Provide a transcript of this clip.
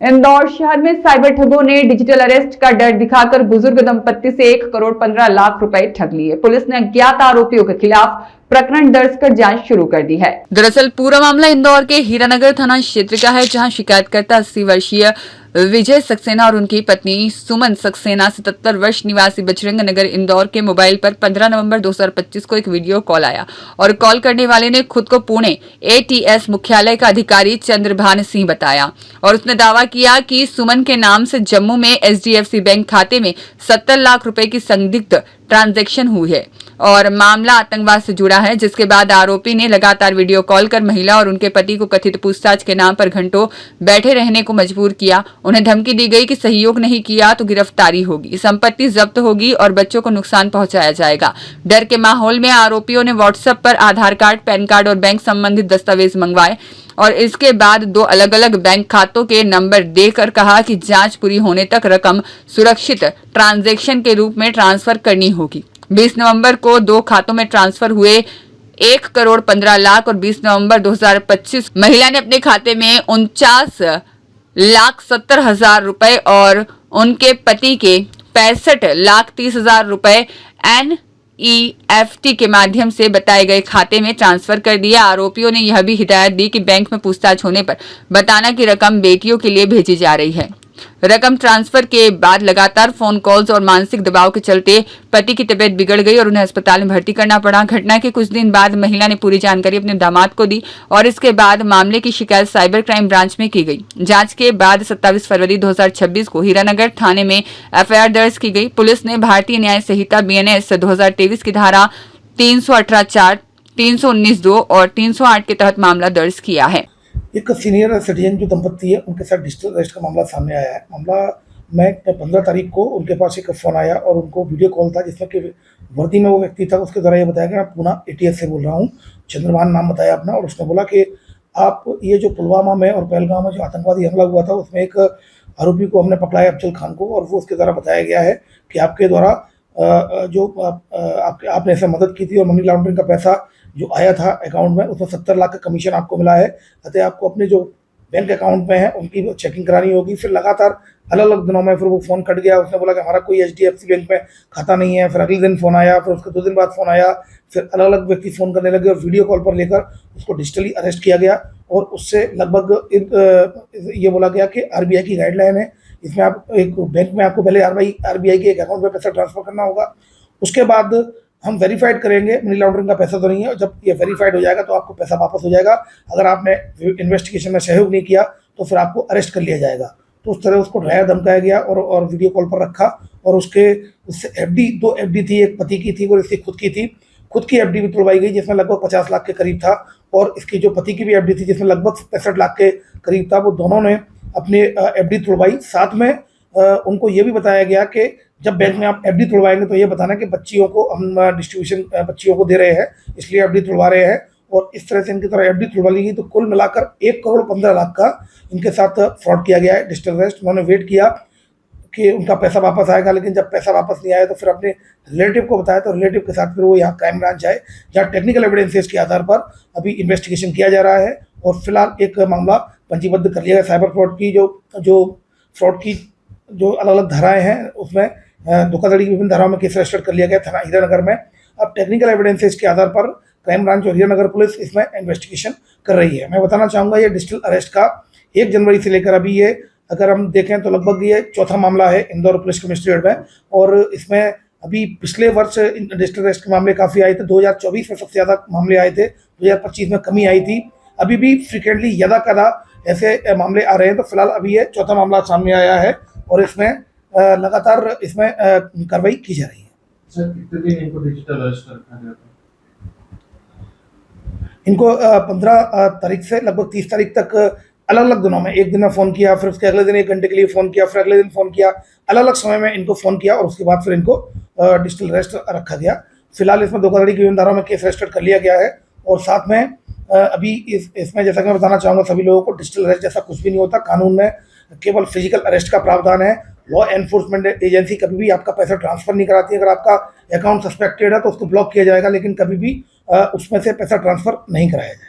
इंदौर शहर में साइबर ठगों ने डिजिटल अरेस्ट का डर दिखाकर बुजुर्ग दंपत्ति से 1,15,00,000 रुपए ठग लिए। पुलिस ने अज्ञात आरोपियों के खिलाफ प्रकरण दर्ज कर जांच शुरू कर दी है। दरअसल पूरा मामला इंदौर के हीरानगर थाना क्षेत्र का है, जहां शिकायतकर्ता 80 वर्षीय विजय सक्सेना और उनकी पत्नी सुमन सक्सेना 77 वर्ष निवासी बजरंग नगर इंदौर के मोबाइल पर 15 नवंबर 2025 को एक वीडियो कॉल आया और कॉल करने वाले ने खुद को पुणे एटीएस मुख्यालय का अधिकारी चंद्रभान सिंह बताया और उसने दावा किया कि सुमन के नाम से जम्मू में एचडीएफसी बैंक खाते में 70 लाख रुपए की संदिग्ध ट्रांजैक्शन हुई है और मामला आतंकवाद से जुड़ा है। जिसके बाद आरोपी ने लगातार वीडियो कॉल कर महिला और उनके पति को कथित पूछताछ के नाम पर घंटों बैठे रहने को मजबूर किया। उन्हें धमकी दी गई कि सहयोग नहीं किया तो गिरफ्तारी होगी, संपत्ति जब्त होगी और बच्चों को नुकसान पहुंचाया जाएगा। डर के माहौल में आरोपियों ने व्हाट्सएप पर आधार कार्ड, पैन कार्ड और बैंक संबंधित दस्तावेज मंगवाए और इसके बाद 2 अलग अलग बैंक खातों के नंबर देकर कहा कि जांच पूरी होने तक रकम सुरक्षित ट्रांजैक्शन के रूप में ट्रांसफर करनी होगी। 20 नवंबर को 2 खातों में ट्रांसफर हुए 1,15,00,000 और 20 नवंबर 2025 महिला ने अपने खाते में 49,70,000 रुपए और उनके पति के 65,30,000 रुपए NEFT के माध्यम से बताए गए खाते में ट्रांसफर कर दिया। आरोपियों ने यह भी हिदायत दी कि बैंक में पूछताछ होने पर बताना कि रकम बेटियों के लिए भेजी जा रही है। रकम ट्रांसफर के बाद लगातार फोन कॉल्स और मानसिक दबाव के चलते पति की तबीयत बिगड़ गई और उन्हें अस्पताल में भर्ती करना पड़ा। घटना के कुछ दिन बाद महिला ने पूरी जानकारी अपने दामाद को दी और इसके बाद मामले की शिकायत साइबर क्राइम ब्रांच में की गई। जांच के बाद 27 फरवरी 2026 को हीरानगर थाने में एफआईआर दर्ज की गई। पुलिस ने भारतीय न्याय संहिता BNS 2023 की धारा 318(4), 319(2) और 308 के तहत मामला दर्ज किया है। एक सीनियर सिटीजन जो दंपत्ति है उनके साथ डिजिटल अरेस्ट का मामला सामने आया है। मामला में 15 तारीख को उनके पास एक फ़ोन आया और उनको वीडियो कॉल था जिसमें कि वर्दी में वो व्यक्ति था। उसके द्वारा ये बताया कि मैं पूना ATS से बोल रहा हूँ, चंद्रभान नाम बताया अपना, और उसने बोला कि आप ये जो पुलवामा में और पहलगाम में जो आतंकवादी हमला हुआ था उसमें एक आरोपी को हमने पकड़ा है, अफजल खान को, और वो उसके द्वारा बताया गया है कि आपके द्वारा आपने ऐसे मदद की थी और मनी लॉन्ड्रिंग का पैसा जो आया था अकाउंट में उसमें 70 लाख का कमीशन आपको मिला है। अतः आपको अपने जो बैंक अकाउंट में है उनकी चेकिंग करानी होगी। फिर लगातार अलग अलग दिनों में फिर वो फ़ोन कट गया। उसने बोला कि हमारा कोई HDFC बैंक में खाता नहीं है। फिर अगले दिन फ़ोन आया, फिर उसके 2 दिन बाद फ़ोन आया, फिर अलग अलग व्यक्ति फ़ोन करने लगे और वीडियो कॉल पर लेकर उसको डिजिटली अरेस्ट किया गया और उससे लगभग ये बोला गया कि RBI की गाइडलाइन है, इसमें आप एक बैंक में आपको पहले RBI के एक अकाउंट में पैसा ट्रांसफ़र करना होगा। उसके बाद हम वेरीफाइड करेंगे मनी लॉन्ड्रिंग का पैसा तो नहीं है, और जब ये वेरीफाइड हो जाएगा तो आपको पैसा वापस हो जाएगा। अगर आपने इन्वेस्टिगेशन में सहयोग नहीं किया तो फिर आपको अरेस्ट कर लिया जाएगा। तो उस तरह उसको डराया धमकाया गया और वीडियो कॉल पर रखा और उससे FD 2 FD थी, एक पति की थी और इसकी खुद की थी। खुद की FD भी तुड़वाई गई जिसमें लगभग 50 लाख के करीब था और इसकी जो पति की भी FD थी जिसमें लगभग 65 लाख के करीब था। वो दोनों ने अपनी FD तुड़वाई। साथ में उनको ये भी बताया गया कि जब बैंक में आप FD तुड़वाएंगे तो ये बताना कि बच्चियों को हम डिस्ट्रीब्यूशन बच्चियों को दे रहे हैं, इसलिए FD तुड़वा रहे हैं। और इस तरह से इनकी तरह FD तुड़वा ली गई। तो कुल मिलाकर 1,15,00,000 का इनके साथ फ्रॉड किया गया है, डिजिटल अरेस्ट। उन्होंने वेट किया कि उनका पैसा वापस आएगा, लेकिन जब पैसा वापस नहीं आया तो फिर अपने रिलेटिव को बताया। तो रिलेटिव के साथ फिर वो यहाँ क्राइम ब्रांच आए, जहाँ टेक्निकल एविडेंसेस के आधार पर अभी इन्वेस्टिगेशन किया जा रहा है और फिलहाल एक मामला पंजीबद्ध कर लिया गया। साइबर फ्रॉड की जो फ्रॉड की जो अलग अलग धाराएँ हैं उसमें धोखाधड़ी की विभिन्न धाराओं में केस रजिस्टर्ड कर लिया गया थाना हीरानगर में। अब टेक्निकल एविडेंसेस के आधार पर क्राइम ब्रांच और हीरानगर पुलिस इसमें इन्वेस्टिगेशन कर रही है। मैं बताना चाहूँगा ये डिजिटल अरेस्ट का 1 जनवरी से लेकर अभी ये अगर हम देखें तो लगभग ये 4था मामला है इंदौर पुलिस कमिश्नरेट में। और इसमें अभी पिछले वर्ष डिजिटल अरेस्ट के मामले काफ़ी आए थे। 2024 में सबसे ज़्यादा मामले आए थे, 2025 में कमी आई थी। अभी भी फ्रिक्वेंटली यदा कदा ऐसे मामले आ रहे हैं। तो फिलहाल अभी ये 4था मामला सामने आया है और इसमें लगातार इसमें कार्रवाई की जा रही है। सर कितने दिन इनको डिजिटल अरेस्ट रखा गया था? इनको 15 तारीख से लगभग 30 तारीख तक अलग अलग दिनों में, एक दिन में फ़ोन किया, फिर उसके अगले दिन 1 घंटे के लिए फ़ोन किया, फिर अगले दिन फ़ोन किया, अलग अलग समय में इनको फ़ोन किया और उसके बाद फिर इनको डिजिटल अरेस्ट रखा गया। फिलहाल इसमें धोखाधड़ी की विभिन्न धाराओं में केस रजिस्टर्ड कर लिया गया है और साथ में अभी इसमें जैसा कि मैं बताना चाहूँगा सभी लोगों को, डिजिटल अरेस्ट जैसा कुछ भी नहीं होता। कानून में केवल फिजिकल अरेस्ट का प्रावधान है। लॉ एनफोर्समेंट एजेंसी कभी भी आपका पैसा ट्रांसफ़र नहीं कराती। अगर आपका अकाउंट सस्पेक्टेड है तो उसको ब्लॉक किया जाएगा, लेकिन कभी भी उसमें से पैसा ट्रांसफ़र नहीं कराया जाएगा।